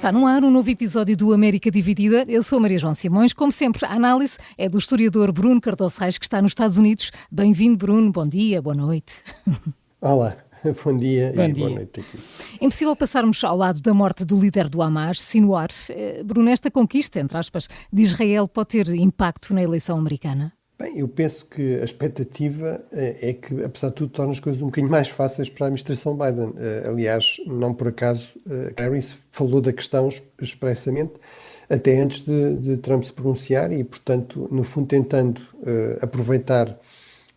Está no ar um novo episódio do América Dividida. Eu sou a Maria João Simões. Como sempre, a análise é do historiador Bruno Cardoso Reis, que está nos Estados Unidos. Bem-vindo, Bruno. Bom dia, boa noite. Olá, bom dia Bom e dia. boa noite aqui. Impossível passarmos ao lado da morte do líder do Hamas, Sinwar. Bruno, esta conquista, entre aspas, de Israel pode ter impacto na eleição americana? Bem, eu penso que a expectativa é que, apesar de tudo, torna as coisas um bocadinho mais fáceis para a administração Biden. Aliás, não por acaso, Harris falou da questão expressamente até antes de Trump se pronunciar e, portanto, no fundo tentando aproveitar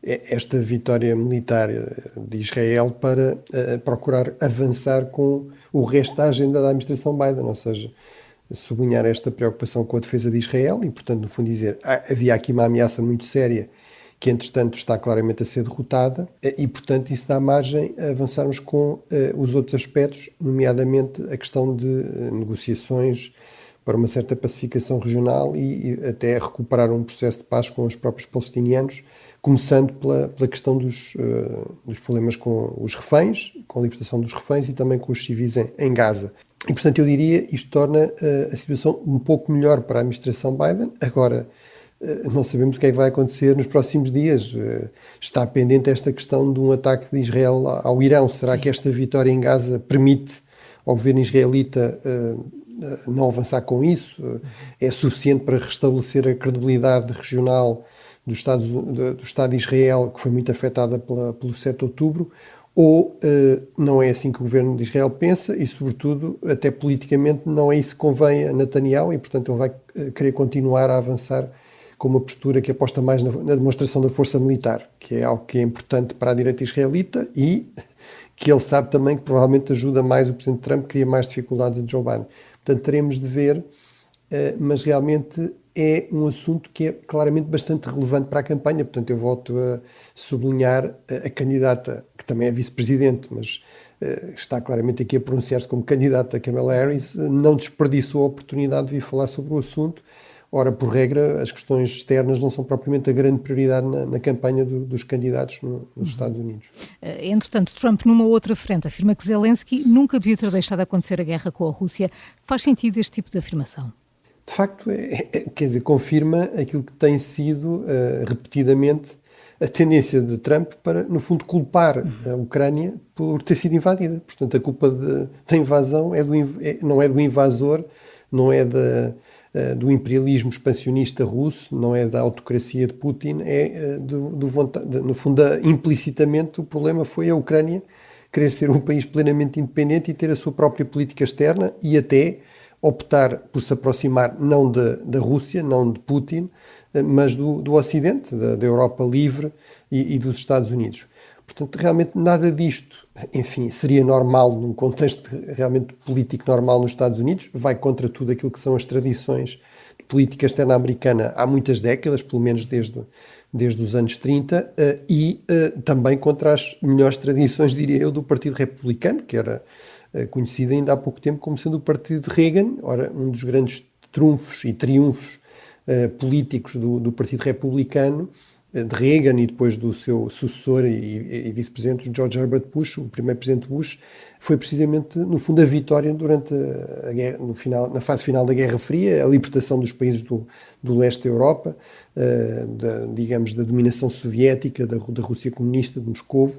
esta vitória militar de Israel para procurar avançar com o resto da agenda da administração Biden, ou seja, sublinhar esta preocupação com a defesa de Israel e, portanto, no fundo dizer havia aqui uma ameaça muito séria que, entretanto, está claramente a ser derrotada e, portanto, isso dá margem a avançarmos com os outros aspectos, nomeadamente a questão de negociações para uma certa pacificação regional e até recuperar um processo de paz com os próprios palestinianos, começando pela questão dos problemas com os reféns, com a libertação dos reféns e também com os civis em Gaza. E, portanto, eu diria isto torna a situação um pouco melhor para a administração Biden. Agora, não sabemos o que é que vai acontecer nos próximos dias. Está pendente esta questão de um ataque de Israel ao Irão. Será que esta vitória em Gaza permite ao governo israelita não avançar com isso? É suficiente para restabelecer a credibilidade regional do Estado de Israel, que foi muito afetada pelo 7 de outubro, ou não é assim que o governo de Israel pensa e, sobretudo, até politicamente não é isso que convém a Netanyahu e, portanto, ele vai querer continuar a avançar com uma postura que aposta mais na demonstração da força militar, que é algo que é importante para a direita israelita e que ele sabe também que provavelmente ajuda mais o presidente Trump, cria mais dificuldades a Joe Biden. Portanto, teremos de ver, mas realmente é um assunto que é claramente bastante relevante para a campanha. Portanto, eu volto a sublinhar a candidata, que também é vice-presidente, mas está claramente aqui a pronunciar-se como candidata, Kamala Harris, não desperdiçou a oportunidade de vir falar sobre o assunto. Ora, por regra, as questões externas não são propriamente a grande prioridade na campanha dos candidatos nos Estados Unidos. Entretanto, Trump, numa outra frente, afirma que Zelensky nunca devia ter deixado acontecer a guerra com a Rússia. Faz sentido este tipo de afirmação? De facto, quer dizer, confirma aquilo que tem sido repetidamente a tendência de Trump para, no fundo, culpar a Ucrânia por ter sido invadida. Portanto, a culpa da invasão não é do invasor, não é do imperialismo expansionista russo, não é da autocracia de Putin, é no fundo, implicitamente o problema foi a Ucrânia querer ser um país plenamente independente e ter a sua própria política externa e até optar por se aproximar não da Rússia, não de Putin, mas do Ocidente, da Europa livre e dos Estados Unidos. Portanto, realmente nada disto, enfim, seria normal num contexto realmente político normal nos Estados Unidos, vai contra tudo aquilo que são as tradições de política externa americana há muitas décadas, pelo menos desde os anos 30, e também contra as melhores tradições, diria eu, do Partido Republicano, que era conhecido ainda há pouco tempo como sendo o partido de Reagan. Ora, um dos grandes trunfos e triunfos políticos do Partido Republicano, de Reagan e depois do seu sucessor e vice-presidente, George Herbert Bush, o primeiro presidente Bush, foi precisamente, no fundo, a vitória durante a guerra, na fase final da Guerra Fria, a libertação dos países do leste da Europa, digamos, da dominação soviética, da Rússia comunista, de Moscovo,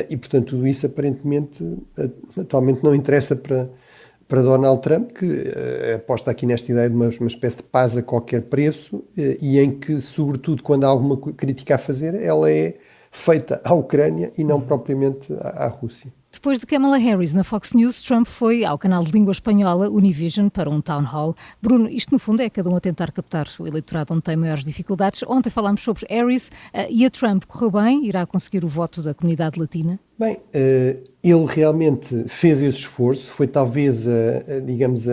e, portanto, tudo isso aparentemente, atualmente não interessa para Donald Trump, que aposta aqui nesta ideia de uma espécie de paz a qualquer preço e em que, sobretudo, quando há alguma crítica a fazer, ela é feita à Ucrânia e não propriamente à Rússia. Depois de Kamala Harris na Fox News, Trump foi ao canal de língua espanhola Univision para um town hall. Bruno, isto no fundo é cada um a tentar captar o eleitorado onde tem maiores dificuldades. Ontem falámos sobre Harris e a Trump. Correu bem? Irá conseguir o voto da comunidade latina? Bem, ele realmente fez esse esforço, foi talvez, digamos,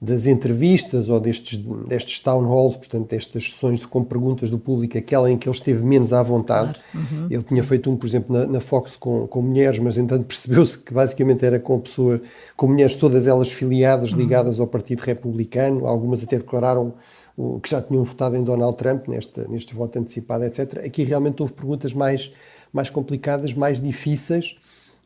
das entrevistas ou destes town halls, portanto, destas sessões com perguntas do público, aquela em que ele esteve menos à vontade. Claro. Uhum. Ele tinha feito um, por exemplo, na Fox com mulheres, mas entanto percebeu-se que basicamente era com mulheres todas elas filiadas, ligadas ao Partido Republicano, algumas até declararam que já tinham votado em Donald Trump neste voto antecipado, etc. Aqui realmente houve perguntas mais complicadas, mais difíceis.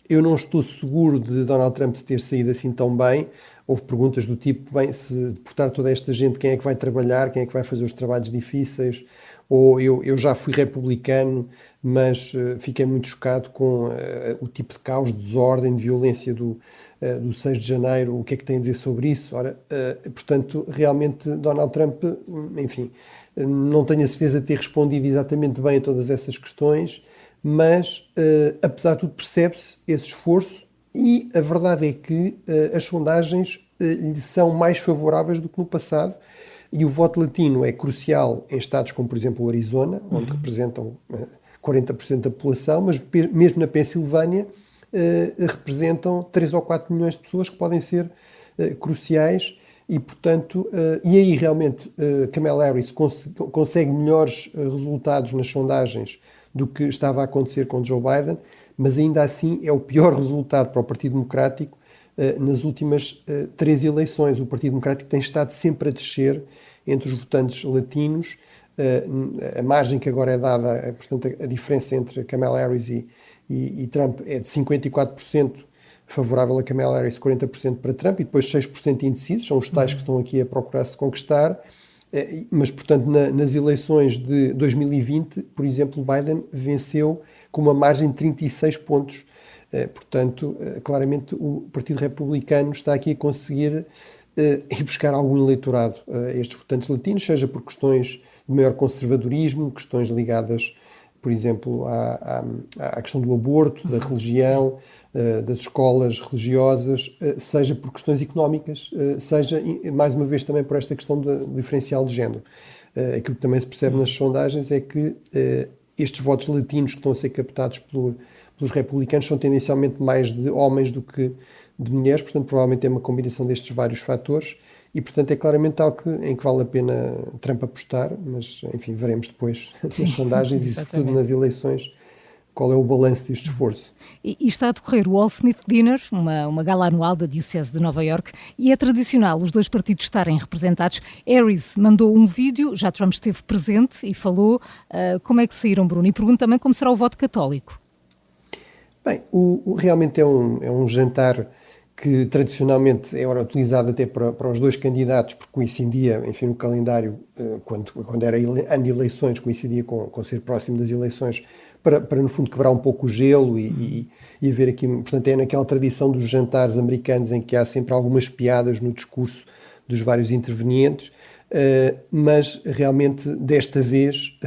Eu não estou seguro de Donald Trump se ter saído assim tão bem. houve perguntas do tipo, bem, se deportar toda esta gente, quem é que vai trabalhar, quem é que vai fazer os trabalhos difíceis? Ou eu já fui republicano, mas fiquei muito chocado com o tipo de caos, de desordem, de violência do 6 de janeiro, o que é que tem a dizer sobre isso? Ora, portanto, realmente Donald Trump, enfim, não tenho a certeza de ter respondido exatamente bem a todas essas questões, mas, apesar de tudo, percebe-se esse esforço e a verdade é que as sondagens lhe são mais favoráveis do que no passado e o voto latino é crucial em estados como, por exemplo, o Arizona, onde representam 40% da população, mas mesmo na Pensilvânia representam 3 ou 4 milhões de pessoas que podem ser cruciais e, portanto, e aí realmente Kamala Harris consegue melhores resultados nas sondagens do que estava a acontecer com Joe Biden, mas ainda assim é o pior resultado para o Partido Democrático nas últimas 3 eleições. O Partido Democrático tem estado sempre a descer entre os votantes latinos. A margem que agora é dada, portanto, a diferença entre Kamala Harris e Trump é de 54% favorável a Kamala Harris, 40% para Trump, e depois 6% indecisos, são os tais que estão aqui a procurar-se conquistar. Mas, portanto, nas eleições de 2020, por exemplo, Biden venceu com uma margem de 36 pontos. Portanto, claramente o Partido Republicano está aqui a conseguir ir buscar algum eleitorado a estes votantes latinos, seja por questões de maior conservadorismo, questões ligadas, por exemplo, à questão do aborto, da religião, das escolas religiosas, seja por questões económicas, seja, mais uma vez, também por esta questão do diferencial de género. Aquilo que também se percebe nas sondagens é que estes votos latinos que estão a ser captados pelos republicanos são tendencialmente mais de homens do que de mulheres, portanto, provavelmente é uma combinação destes vários fatores e, portanto, é claramente algo em que vale a pena Trump apostar, mas, enfim, veremos depois nas sondagens e, sobretudo, nas eleições, qual é o balanço deste esforço. E está a decorrer o All Smith Dinner, uma gala anual da Diocese de Nova Iorque, e é tradicional os dois partidos estarem representados. Harris mandou um vídeo, já Trump esteve presente e falou. Como é que saíram, Bruno? E pergunto também como será o voto católico. Bem, realmente é um jantar que tradicionalmente era utilizado até para os dois candidatos, porque coincidia, enfim, no calendário, quando era ano de eleições, coincidia com ser próximo das eleições, para no fundo quebrar um pouco o gelo e haver aqui, portanto é naquela tradição dos jantares americanos em que há sempre algumas piadas no discurso dos vários intervenientes, mas realmente desta vez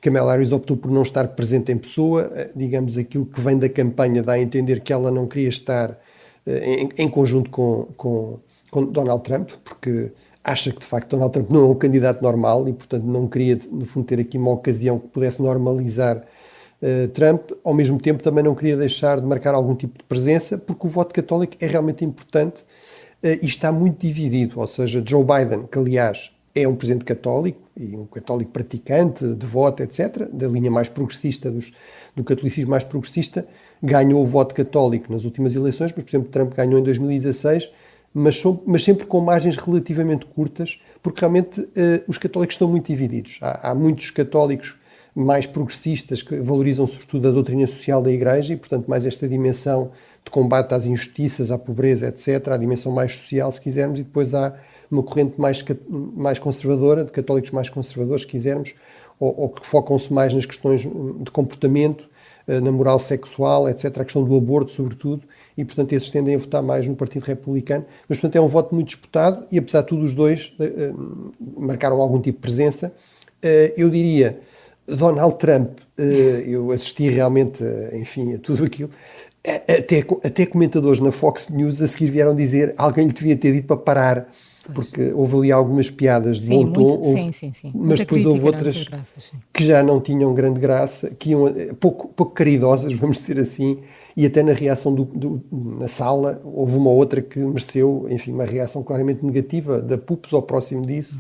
Kamala Harris optou por não estar presente em pessoa, digamos aquilo que vem da campanha dá a entender que ela não queria estar em conjunto com Donald Trump, porque acha que de facto Donald Trump não é um candidato normal e portanto não queria no fundo ter aqui uma ocasião que pudesse normalizar Trump, ao mesmo tempo também não queria deixar de marcar algum tipo de presença, porque o voto católico é realmente importante e está muito dividido, ou seja, Joe Biden, que aliás é um presidente católico e um católico praticante, devoto, etc., da linha mais progressista, do catolicismo mais progressista, ganhou o voto católico nas últimas eleições, mas, por exemplo, Trump ganhou em 2016, mas sempre com margens relativamente curtas, porque realmente os católicos estão muito divididos. Há muitos católicos mais progressistas que valorizam sobretudo a doutrina social da Igreja e, portanto, mais esta dimensão de combate às injustiças, à pobreza, etc., a dimensão mais social, se quisermos, e depois há uma corrente mais conservadora, de católicos mais conservadores, se quisermos, ou que focam-se mais nas questões de comportamento, na moral sexual, etc., a questão do aborto, sobretudo, e, portanto, esses tendem a votar mais no Partido Republicano. Mas, portanto, é um voto muito disputado e, apesar de tudo, os dois marcaram algum tipo de presença. Eu diria, Donald Trump, eu assisti realmente, enfim, a tudo aquilo, até comentadores na Fox News a seguir vieram dizer alguém lhe devia ter dito para parar, porque houve ali algumas piadas de bom tom, mas depois houve outras que já não tinham grande graça, que iam pouco caridosas, vamos dizer assim, e até na reação na sala houve uma outra que mereceu, enfim, uma reação claramente negativa, da Pups ou próximo disso.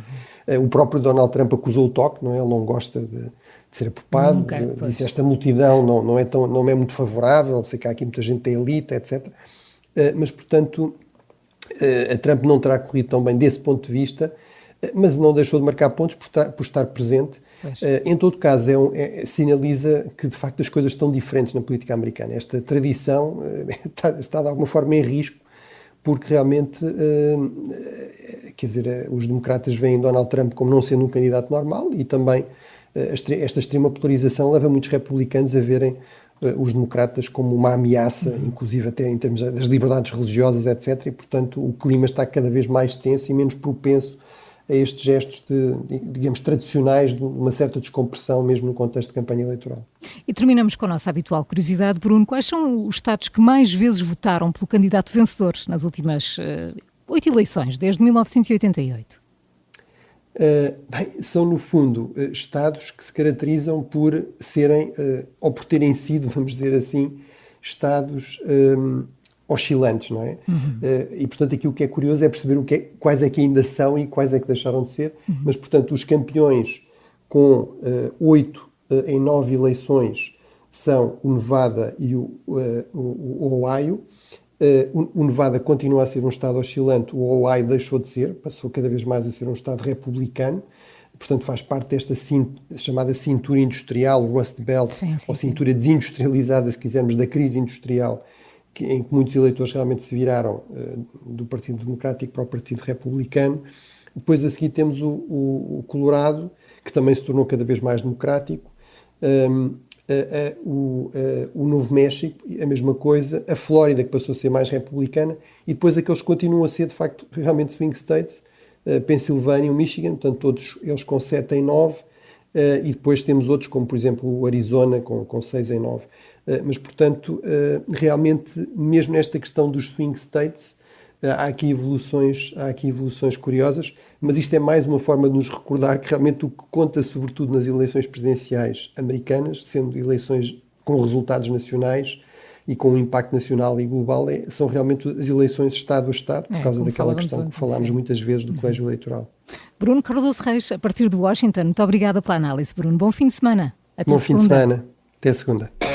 O próprio Donald Trump acusou o toque, não é? Ele não gosta de ser apupado, disse esta multidão não é muito favorável, sei que há aqui muita gente da elite, etc. Mas, portanto, a Trump não terá corrido tão bem desse ponto de vista, mas não deixou de marcar pontos por estar presente. Em todo caso, sinaliza que, de facto, as coisas estão diferentes na política americana. Esta tradição está de alguma forma em risco, porque realmente, quer dizer, os democratas veem Donald Trump como não sendo um candidato normal e também esta extrema polarização leva muitos republicanos a verem os democratas como uma ameaça, inclusive até em termos das liberdades religiosas, etc. E, portanto, o clima está cada vez mais tenso e menos propenso a estes gestos, digamos, tradicionais de uma certa descompressão, mesmo no contexto de campanha eleitoral. E terminamos com a nossa habitual curiosidade. Bruno, quais são os estados que mais vezes votaram pelo candidato vencedor nas últimas 8 eleições, desde 1988? Bem, são no fundo estados que se caracterizam por serem, ou por terem sido, vamos dizer assim, estados oscilantes, não é? E portanto aqui o que é curioso é perceber quais é que ainda são e quais é que deixaram de ser, mas portanto os campeões com 8 em 9 eleições são o Nevada e o Ohio. O Nevada continua a ser um estado oscilante, o Ohio deixou de ser, passou cada vez mais a ser um estado republicano, portanto faz parte desta chamada cintura industrial, Rust Belt, ou cintura desindustrializada, se quisermos, da crise industrial, em que muitos eleitores realmente se viraram do Partido Democrático para o Partido Republicano. Depois a seguir temos o Colorado, que também se tornou cada vez mais democrático, o Novo México, a mesma coisa, a Flórida, que passou a ser mais republicana, e depois aqueles que continuam a ser, de facto, realmente swing states, Pensilvânia e o Michigan, portanto, todos eles com 7 em 9, e depois temos outros, como, por exemplo, o Arizona, com 6 em 9. Mas, portanto, realmente, mesmo nesta questão dos swing states, há aqui evoluções curiosas, mas isto é mais uma forma de nos recordar que realmente o que conta, sobretudo nas eleições presidenciais americanas, sendo eleições com resultados nacionais e com um impacto nacional e global, são realmente as eleições Estado a Estado, por causa daquela questão que falámos muitas vezes do colégio eleitoral. Bruno Cardoso Reis, a partir de Washington, muito obrigada pela análise, Bruno. Bom fim de semana. Bom fim de semana. Até segunda.